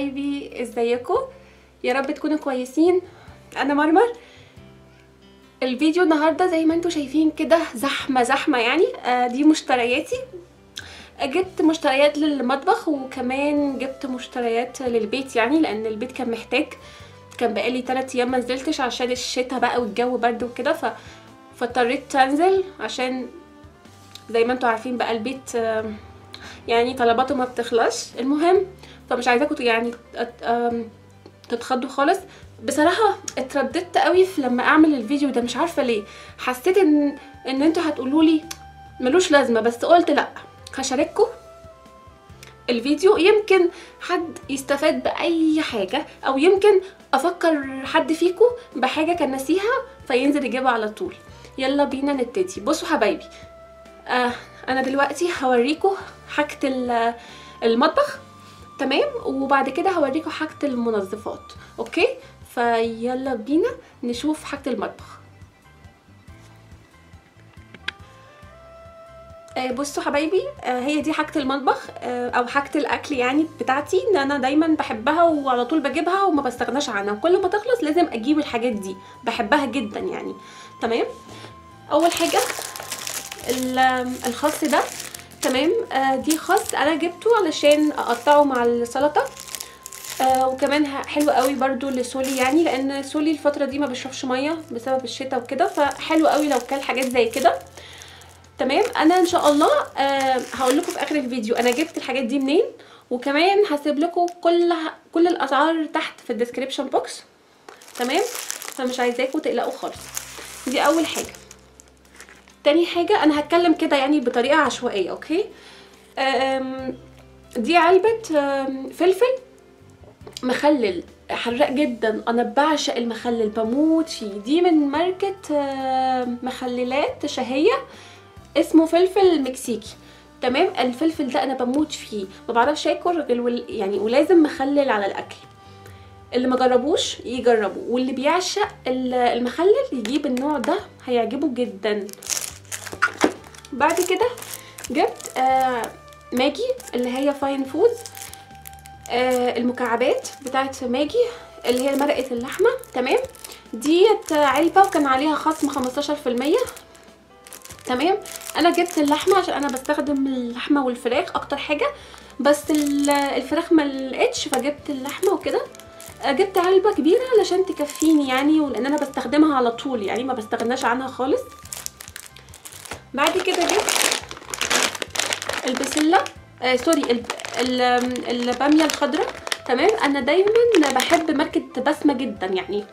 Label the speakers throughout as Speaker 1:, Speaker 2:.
Speaker 1: حبايبي، ازيكم؟ يا رب تكونوا كويسين. انا مرمر. الفيديو النهارده زي ما انتم شايفين كده زحمه يعني. دي مشترياتي. جبت مشتريات للمطبخ وكمان جبت مشتريات للبيت، يعني لان البيت كان محتاج. كان بقالي 3 ايام ما نزلتش عشان الشتاء بقى والجو برد وكده، فاضطريت انزل عشان زي ما انتم عارفين بقى البيت يعني طلباته ما بتخلص. المهم فمش عايزاكم يعني تتخضوا خالص. بصراحه اترددت قوي في لما اعمل الفيديو ده، مش عارفه ليه. حسيت ان انتوا هتقولوا لي ملوش لازمه، بس قلت لا، هشارككم الفيديو، يمكن حد يستفاد باي حاجه، او يمكن افكر حد فيكم بحاجه كان ناسيها فينزل يجيبها على طول. يلا بينا نبتدي. بصوا حبايبي، انا دلوقتي هوريكم حاجه المطبخ، تمام، وبعد كده هوريكم حاجه المنظفات. اوكي، فيلا بينا نشوف حاجه المطبخ. بصوا حبايبي، هي دي حاجه المطبخ او حاجه الاكل يعني بتاعتي، ان انا دايما بحبها وعلى طول بجيبها وما بستغناش عنها، وكل ما تخلص لازم اجيب الحاجات دي، بحبها جدا يعني. تمام، اول حاجه الخس ده، تمام. دي خس انا جبته علشان اقطعه مع السلطه، وكمان حلو قوي برضو لسولي، يعني لان سولي الفتره دي ما بيشربش ميه بسبب الشتاء وكده، فحلو قوي لو كل حاجات زي كده. تمام، انا ان شاء الله هقول لكم في اخر الفيديو انا جبت الحاجات دي منين، وكمان هسيب لكم كل الاسعار تحت في الديسكريبشن بوكس. تمام، فمش عايزاكم تقلقوا خالص. دي اول حاجه. تاني حاجه انا هتكلم كده يعني بطريقه عشوائيه. اوكي، دي علبه فلفل مخلل حراق جدا، انا بعشق المخلل، بموت فيه. دي من ماركه مخللات شهيه، اسمه فلفل مكسيكي. تمام، الفلفل ده انا بموت فيه، ما بعرفش اكل غير يعني، ولازم مخلل على الاكل. اللي ما جربوش يجربوا، واللي بيعشق المخلل يجيب النوع ده، هيعجبه جدا. بعد كده جبت ماجي اللي هي فاين فود، المكعبات بتاعت ماجي اللي هي مرقه اللحمه. تمام، ديت علبه وكان عليها خصم 15%. تمام، انا جبت اللحمه عشان انا بستخدم اللحمه والفراخ اكتر حاجه، بس الفراخ ما لقيتش فجبت اللحمه وكده. جبت علبه كبيره علشان تكفيني يعني، ولان انا بستخدمها على طول يعني، ما بستغناش عنها خالص. بعد كده جبت البسله، سوري، الباميه الخضراء. تمام، انا دايما بحب ماركه بسمه جدا، يعني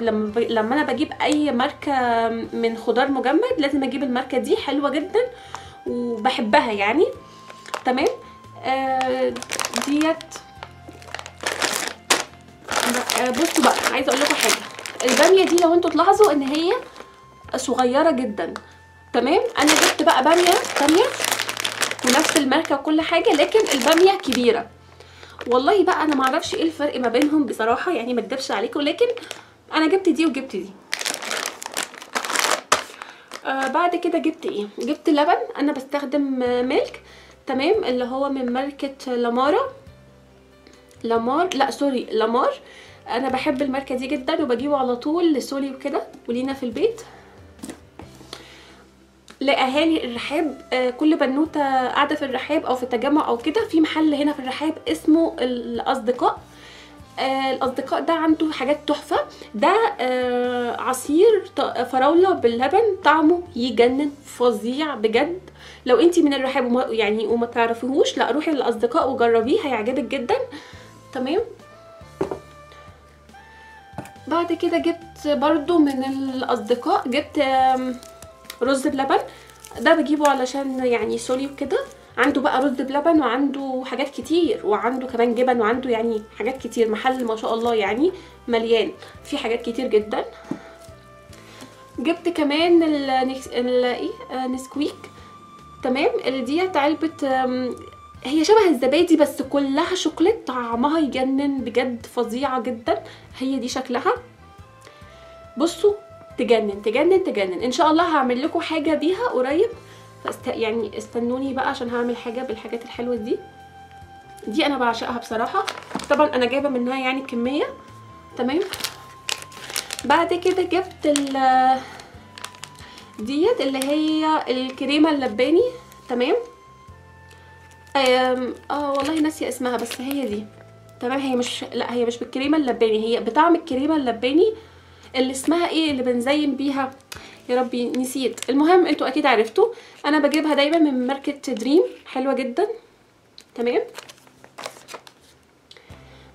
Speaker 1: لما انا بجيب اي ماركه من خضار مجمد لازم اجيب الماركه دي، حلوه جدا وبحبها يعني. تمام، ديت. بصوا بقى، عايزه اقول لكم حاجه. الباميه دي لو انتوا تلاحظوا ان هي صغيره جدا. تمام، انا جبت بقى باميه تانيه ونفس الماركه وكل حاجه، لكن الباميه كبيره. والله بقى انا معرفش ايه الفرق ما بينهم بصراحه يعني، ما اكدبش عليكم، لكن انا جبت دي وجبت دي. بعد كده جبت ايه؟ جبت لبن، انا بستخدم ميلك. تمام، اللي هو من ماركه لامار. انا بحب الماركه دي جدا وبجيبه على طول لسولي وكده ولينا في البيت. لاهالي الرحاب، كل بنوته قاعده في الرحاب او في التجمع او كده، في محل هنا في الرحاب اسمه الاصدقاء. الاصدقاء ده عنده حاجات تحفه. ده عصير فراوله باللبن، طعمه يجنن، فظيع بجد. لو انتي من الرحاب وما تعرفيهوش، لا روحي للاصدقاء وجربيه، هيعجبك جدا. تمام، بعد كده جبت برضو من الاصدقاء، جبت رز بلبن. ده بجيبه علشان يعني سولي وكده، عنده بقى رز بلبن وعنده حاجات كتير، وعنده كمان جبن، وعنده يعني حاجات كتير، محل ما شاء الله يعني مليان في حاجات كتير جدا. جبت كمان نسكويك. تمام، ديت علبه، هي شبه الزبادي بس كلها شوكولات، طعمها يجنن بجد، فظيعه جدا. هي دي شكلها، بصوا، تجنن تجنن تجنن. ان شاء الله هعمل لكم حاجه بيها قريب، يعني استنوني بقى عشان هعمل حاجه بالحاجات الحلوه دي. دي انا بعشقها بصراحه. طبعا انا جايبه منها يعني كميه. تمام. بعد كده جبت ديت اللي هي الكريمه اللباني. تمام. والله ناسيه اسمها، بس هي دي. تمام. هي مش، لا هي مش بالكريمه اللباني، هي بطعم الكريمه اللباني اللي اسمها ايه، اللي بنزين بيها، يا ربي نسيت. المهم انتوا اكيد عرفتوا. انا بجيبها دايما من ماركه دريم، حلوه جدا. تمام.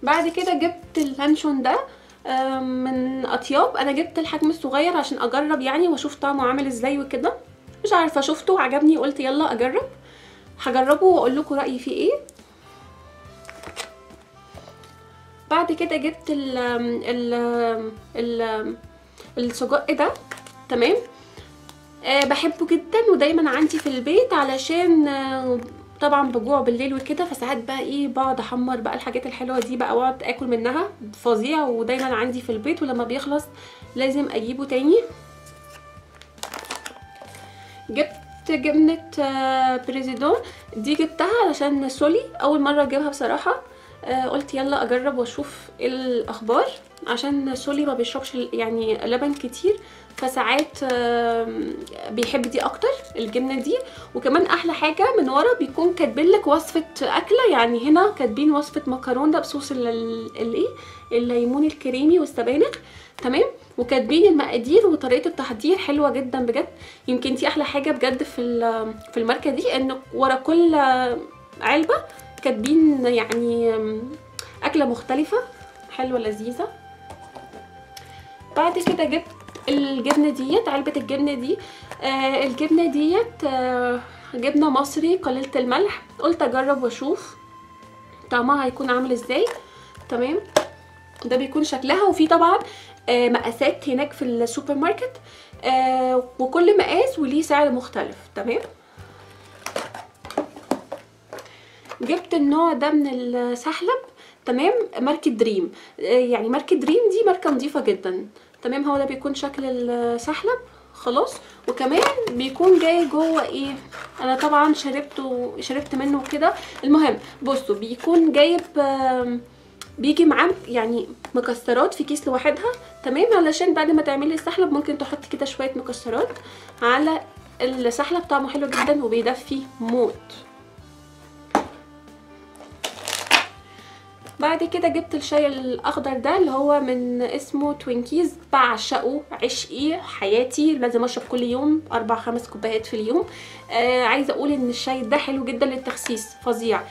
Speaker 1: بعد كده جبت اللانشون ده من اطياب. انا جبت الحجم الصغير عشان اجرب يعني واشوف طعمه عامل ازاي وكده. مش عارفه، شفته وعجبني قلت يلا اجرب. هجربه واقول لكم رايي فيه ايه. بعد كده جبت السجق ده. تمام. بحبه جدا ودايما عندي في البيت، علشان طبعا بجوع بالليل وكده، فساعات بقى ايه بقعد احمر بقى الحاجات الحلوه دي بقى واقعد اكل منها، فظيع ودايما عندي في البيت، ولما بيخلص لازم اجيبه تاني. جبت جبنه بريزيدون دي، جبتها علشان سولي اول مره اجيبها بصراحه. قلت يلا اجرب واشوف ايه الاخبار، عشان سولي ما بيشربش يعني لبن كتير، فساعات بيحب دي اكتر الجبنه دي. وكمان احلى حاجه من ورا بيكون كاتبين لك وصفه اكله، يعني هنا كاتبين وصفه مكرونه بصوص الايه الليمون الكريمي والسبانخ. تمام. وكاتبين المقادير وطريقه التحضير، حلوه جدا بجد. يمكن دي احلى حاجه بجد في الماركه دي، ان ورا كل علبه كاتبين يعني اكله مختلفه حلوه لذيذه. بعد كده جبت الجبنه ديت، علبه الجبنه دي. الجبنه ديت جبنه مصري قليله الملح، قلت اجرب واشوف طعمها هيكون عامل ازاي. تمام. ده بيكون شكلها، وفي طبعا مقاسات هناك في السوبر ماركت، وكل مقاس وليه سعر مختلف. تمام. جبت النوع ده من السحلب. تمام. ماركة دريم. يعني ماركة دريم دي ماركة نظيفة جدا. تمام. هو ده بيكون شكل السحلب خلاص. وكمان بيكون جاي جوه ايه، انا طبعا شربت منه كده. المهم بصوا، بيكون جايب بيجي معاه يعني مكسرات في كيس لوحدها. تمام. علشان بعد ما تعملي السحلب ممكن تحطي كده شويه مكسرات على السحلب، طعمه حلو جدا وبيدفي موت. بعد كده جبت الشاي الاخضر ده اللي هو من اسمه توينكيز، بعشقه، عشقي، حياتي، لازم اشرب كل يوم 4-5 كوبايات في اليوم. عايزه اقول ان الشاي ده حلو جدا للتخسيس، فظيع،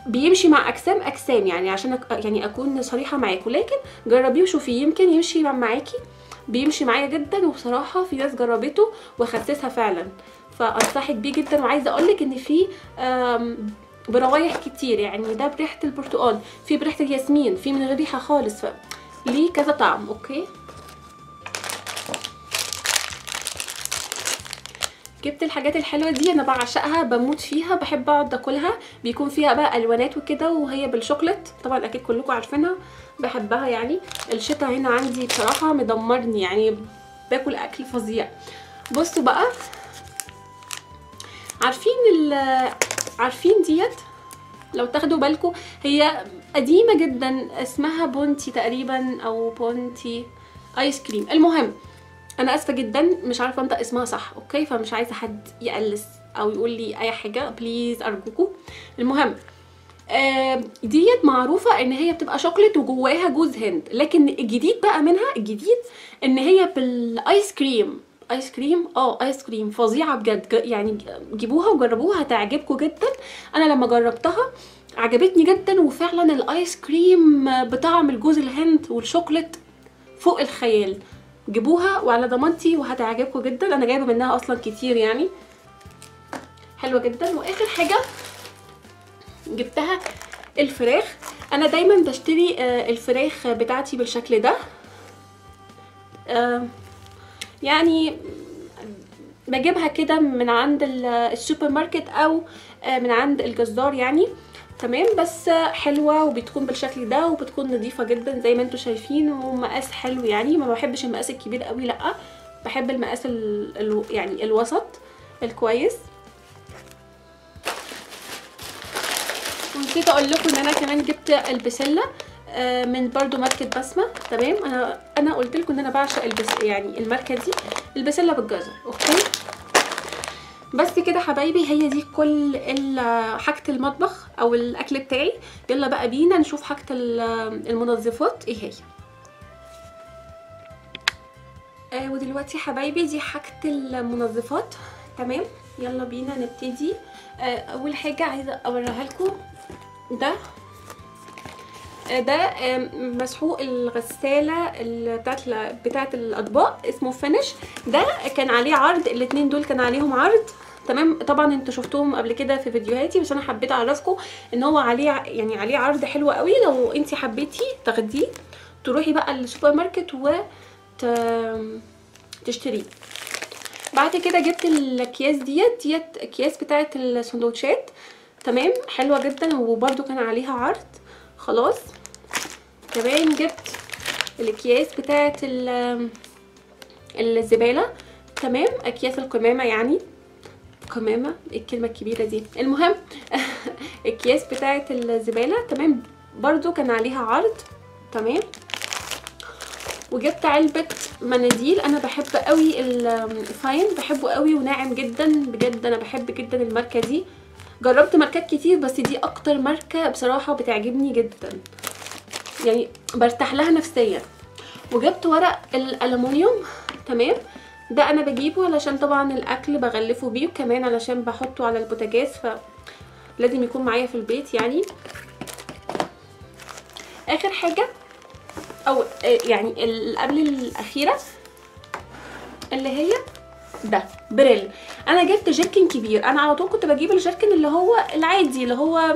Speaker 1: بيمشي مع اجسام يعني، عشان يعني اكون صريحه معاكم، لكن جربيه وشوفيه يمكن يمشي معاكي. بيمشي معايا جدا، وبصراحه في ناس جربته وخسسها فعلا، فانصحك بيه جدا. وعايزه اقولك ان في بروايح كتير، يعني ده بريحه البرتقال، في بريحه الياسمين، في من غير ريحه خالص، ليه كذا طعم. اوكي. جبت الحاجات الحلوه دي، انا بعشقها، بموت فيها، بحب اقعد اكلها. بيكون فيها بقى الوانات وكده، وهي بالشوكليت طبعا، اكيد كلكم عارفينها، بحبها يعني. الشتا هنا عندي بصراحه مدمرني، يعني باكل اكل فظيع. بصوا بقى، عارفين ديت، لو تاخدوا بالكم هي قديمه جدا، اسمها بونتي تقريبا او بونتي ايس كريم. المهم انا اسفه جدا مش عارفه انطق اسمها صح، اوكي، فمش عايزه حد يقلس او يقول لي اي حاجه بليز ارجوكم. المهم ديت معروفه ان هي بتبقى شوكليت وجواها جوز هند، لكن الجديد بقى منها، الجديد ان هي بالايس كريم. ايس كريم فظيعه بجد، يعني جيبوها وجربوها هتعجبكم جدا. انا لما جربتها عجبتني جدا، وفعلا الايس كريم بطعم الجوز الهند والشوكليت فوق الخيال. جيبوها وعلى ضمانتي وهتعجبكم جدا، انا جايبه منها اصلا كتير يعني، حلوه جدا. واخر حاجه جبتها الفراخ. انا دايما بشتري الفراخ بتاعتي بالشكل ده، يعني بجيبها كده من عند السوبر ماركت او من عند الجزار يعني. تمام. بس حلوه وبتكون بالشكل ده، وبتكون نظيفه جدا زي ما انتم شايفين، ومقاس حلو يعني، ما بحبش المقاس الكبير قوي، لا بحب المقاس يعني الوسط الكويس. ونسيت اقول لكم ان انا كمان جبت البسله من برضو ماركه بسمه. تمام، انا قلت لكم ان انا بعشق يعني الماركه دي، البسله بالجزر. اوكي، بس كده حبايبي، هي دي كل حاجه المطبخ او الاكل بتاعي. يلا بقى بينا نشوف حاجه المنظفات ايه هي. ودلوقتي حبايبي دي حاجه المنظفات. تمام، يلا بينا نبتدي. اول حاجه عايزه اوريها لكم، ده مسحوق الغساله بتاعت الاطباق، اسمه فينش. ده كان عليه عرض، الاتنين دول كان عليهم عرض. تمام، طبعا انتوا شفتوهم قبل كده في فيديوهاتي، بس انا حبيت اعرفكم ان هو عليه عرض حلو قوي. لو انت حبيتي تاخديه تروحي بقى السوبر ماركت تشتريه. بعد كده جبت الاكياس ديت اكياس بتاعه السندوتشات. تمام، حلوه جدا وبرده كان عليها عرض. خلاص، كمان جبت الاكياس بتاعه الزباله. تمام، اكياس القمامه، يعني قمامه الكلمه الكبيره دي، المهم اكياس بتاعه الزباله. تمام، برده كان عليها عرض. تمام، وجبت علبه مناديل. انا بحب قوي الفاين، بحبه قوي وناعم جدا بجد. انا بحب جدا الماركه دي، جربت ماركات كتير بس دي اكتر ماركه بصراحه بتعجبني جدا، يعني برتاح لها نفسيا. وجبت ورق الالومنيوم. تمام، ده انا بجيبه علشان طبعا الاكل بغلفه بيه، وكمان علشان بحطه على البوتاجاز فلازم يكون معايا في البيت يعني. اخر حاجه او يعني قبل الاخيره اللي هي ده بريل. انا جبت جيركن كبير. انا على طول كنت بجيب الجيركن اللي هو العادي، اللي هو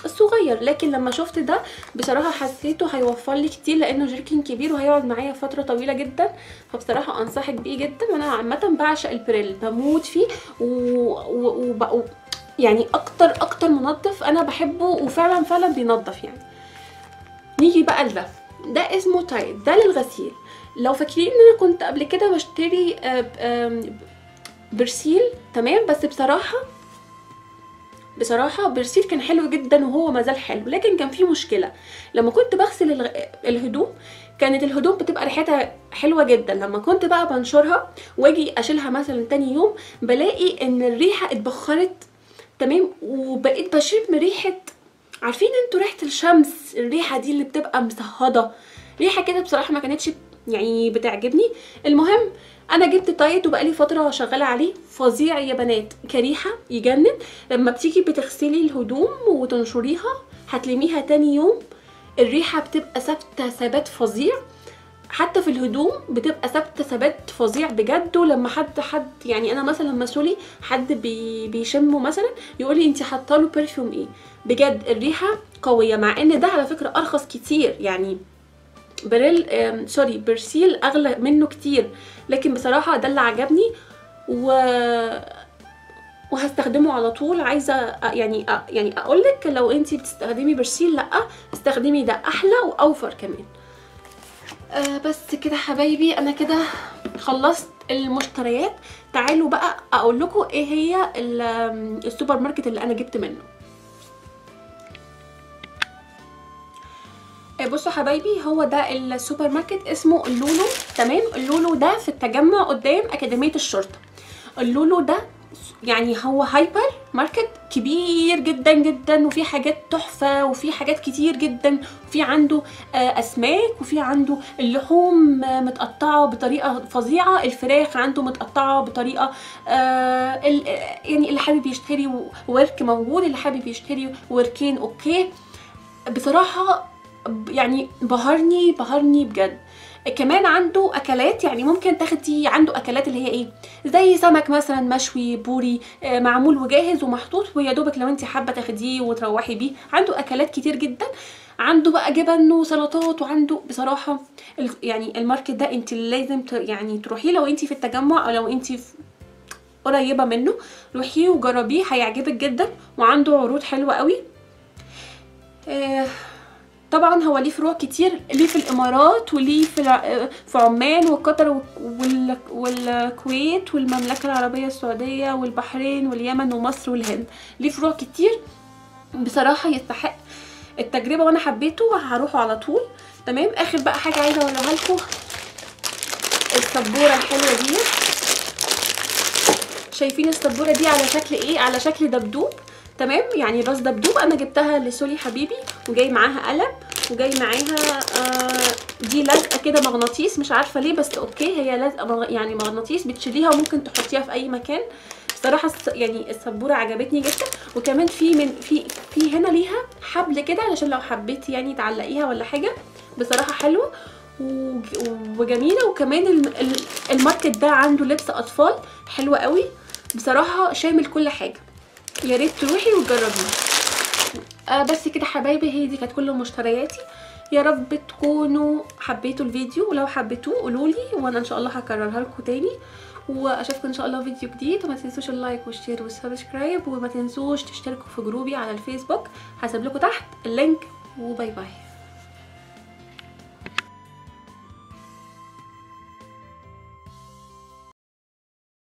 Speaker 1: الصغير، لكن لما شفت ده بصراحه حسيته هيوفر لي كتير، لانه جيركن كبير وهيقعد معايا فتره طويله جدا، فبصراحه انصحك بيه جدا. وانا عامه بعشق البريل، بموت فيه يعني اكتر منظف انا بحبه، وفعلا بينظف يعني. نيجي بقى لده، ده اسمه تايد، ده للغسيل. لو فاكرين ان انا كنت قبل كده بشتري برسيل. تمام، بس بصراحه برسيل كان حلو جدا وهو مازال حلو، لكن كان في مشكله لما كنت بغسل الهدوم. كانت الهدوم بتبقى ريحتها حلوه جدا، لما كنت بقى بنشرها واجي اشيلها مثلا تاني يوم بلاقي ان الريحه اتبخرت. تمام، وبقيت بشم ريحه، عارفين انتوا ريحه الشمس، الريحه دي اللي بتبقى مصهده، ريحه كده بصراحه ما كانتش يعني بتعجبني. المهم انا جبت تايد وبقالي فتره شغاله عليه، فظيع يا بنات، كريحه يجنن. لما بتيجي بتغسلي الهدوم وتنشريها هتلميها تاني يوم الريحه بتبقى ثابته ثبات فظيع، حتى في الهدوم بتبقى ثابته ثبات فظيع بجد. ولما حد يعني انا مثلا مسؤولي حد بيشمه مثلا يقول لي انت حاطه له برفيوم ايه، بجد الريحه قويه. مع ان ده على فكره ارخص كتير، يعني برسيل اغلى منه كتير، لكن بصراحه ده اللي عجبني وهستخدمه على طول. عايزه يعني اقولك لو انتي بتستخدمي برسيل لا استخدمي ده، احلى واوفر كمان. بس كده حبايبي، انا كده خلصت المشتريات. تعالوا بقى اقول لكم ايه هي السوبر ماركت اللي انا جبت منه. بصوا حبايبي، هو ده السوبر ماركت اسمه اللولو. تمام، اللولو ده في التجمع قدام اكاديميه الشرطه. اللولو ده يعني هو هايبر ماركت كبير جدا جدا، وفي حاجات تحفه وفي حاجات كتير جدا، وفي عنده اسماك، وفي عنده اللحوم متقطعه بطريقه فظيعه، الفراخ عنده متقطعه بطريقه يعني اللي حابب يشتري ورك موجود، اللي حابب يشتري وركين اوكي. بصراحه يعني بهرني بجد. كمان عنده اكلات، يعني ممكن تاخدي عنده اكلات اللي هي ايه، زي سمك مثلا مشوي بوري معمول وجاهز ومحطوط، ويا دوبك لو انت حابه تاخديه وتروحي بيه. عنده اكلات كتير جدا، عنده بقى جبن وسلطات، وعنده بصراحه يعني الماركت ده انت لازم يعني تروحيه لو انت في التجمع، او لو انت قريبه منه روحيه وجربيه، هيعجبك جدا. وعنده عروض حلوه قوي. طبعا هو ليه فروع كتير، ليه في الامارات، وليه في عمان وقطر والكويت والمملكه العربيه السعوديه والبحرين واليمن ومصر والهند، ليه فروع كتير. بصراحه يستحق التجربه وانا حبيته، هروحه على طول. تمام. اخر بقى حاجه عايزه اوريها لكم السبوره الحلوه دي. شايفين السبوره دي على شكل ايه؟ على شكل دبدوب. تمام، يعني راس دبدوب. انا جبتها لسولي حبيبي، وجاي معاها قلم، وجاي معاها دي لزقه كده مغناطيس، مش عارفه ليه بس اوكي، هي لزقه يعني مغناطيس بتشيليها وممكن تحطيها في اي مكان. بصراحه يعني السبوره عجبتني جدا. وكمان في هنا ليها حبل كده علشان لو حبيتي يعني تعلقيها ولا حاجه. بصراحه حلوه وجميله. وكمان الماركت ده عنده لبس اطفال حلوه قوي بصراحه، شامل كل حاجه. يا ريت تروحي وتجربيه. بس كده حبايبي، هي دي كانت كل مشترياتي. يا رب تكونوا حبيتوا الفيديو، ولو حبيتوه قولولي وانا ان شاء الله هكررها لكم تاني. واشوفكم ان شاء الله في فيديو جديد. وما تنسوش اللايك والشير والسبسكرايب، وما تنسوش تشتركوا في جروبي على الفيسبوك، هسيب لكم تحت اللينك. وباي باي.